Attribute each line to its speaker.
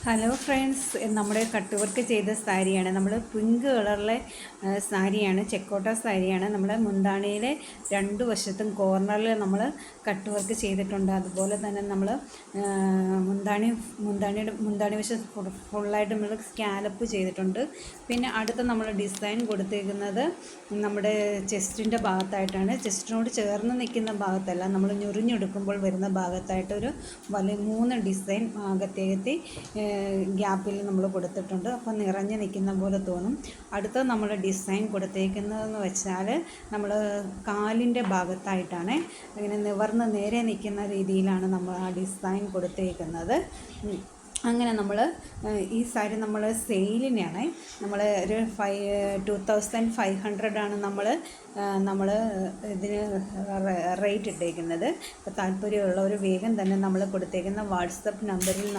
Speaker 1: Hello friends, നമ്മുടെ cut work ചെയ്ത സാരിയാണ്. നമ്മൾ പിങ്ക് കളറിലെ സാരിയാണ്, ചെക്കോട്ട സാരിയാണ്. നമ്മുടെ മുന്താണിയിലെ രണ്ട് വശത്തും കോർണറിൽ നമ്മൾ കട്ട് വർക്ക് ചെയ്തിട്ടുണ്ട്. അതുപോലെ തന്നെ നമ്മൾ മുന്താണി വശം ഫുള്ളായിട്ട് നമ്മൾ സ്കാലപ്പ് ചെയ്തിട്ടുണ്ട്. പിന്നെ അടുത്ത നമ്മൾ ഡിസൈൻ കൊടുത്തേക്കുന്നത് നമ്മുടെ ചെസ്റ്റിൻ്റെ ഭാഗത്തായിട്ടാണ്. ചെസ്റ്റിനോട് ചേർന്ന് നിൽക്കുന്ന ഭാഗത്തല്ല, നമ്മൾ ഞൊറിഞ്ഞെടുക്കുമ്പോൾ വരുന്ന ഭാഗത്തായിട്ടൊരു വലിയ 3 ഡിസൈൻ അകത്തേക്ക് ഗ്യാപ്പിൽ നമ്മൾ കൊടുത്തിട്ടുണ്ട്. അപ്പോൾ നിറഞ്ഞു നിൽക്കുന്ന പോലെ തോന്നും. അടുത്ത നമ്മൾ ഡിസൈൻ കൊടുത്തേക്കുന്നതെന്ന് വെച്ചാൽ നമ്മൾ കാലിൻ്റെ ഭാഗത്തായിട്ടാണ്. ഇങ്ങനെ നിവർന്ന് നേരെ നിൽക്കുന്ന രീതിയിലാണ് നമ്മൾ ആ ഡിസൈൻ കൊടുത്തേക്കുന്നത്. അങ്ങനെ നമ്മൾ ഈ സാരി നമ്മൾ സെയിലിനാണ്. നമ്മൾ ഒരു 2500 നമ്മൾ ഇതിന് റേറ്റ് ഇട്ടേക്കുന്നത്. അപ്പോൾ താല്പര്യമുള്ളവർ വേഗം തന്നെ നമ്മൾ കൊടുത്തേക്കുന്ന വാട്സപ്പ് നമ്പറിൽ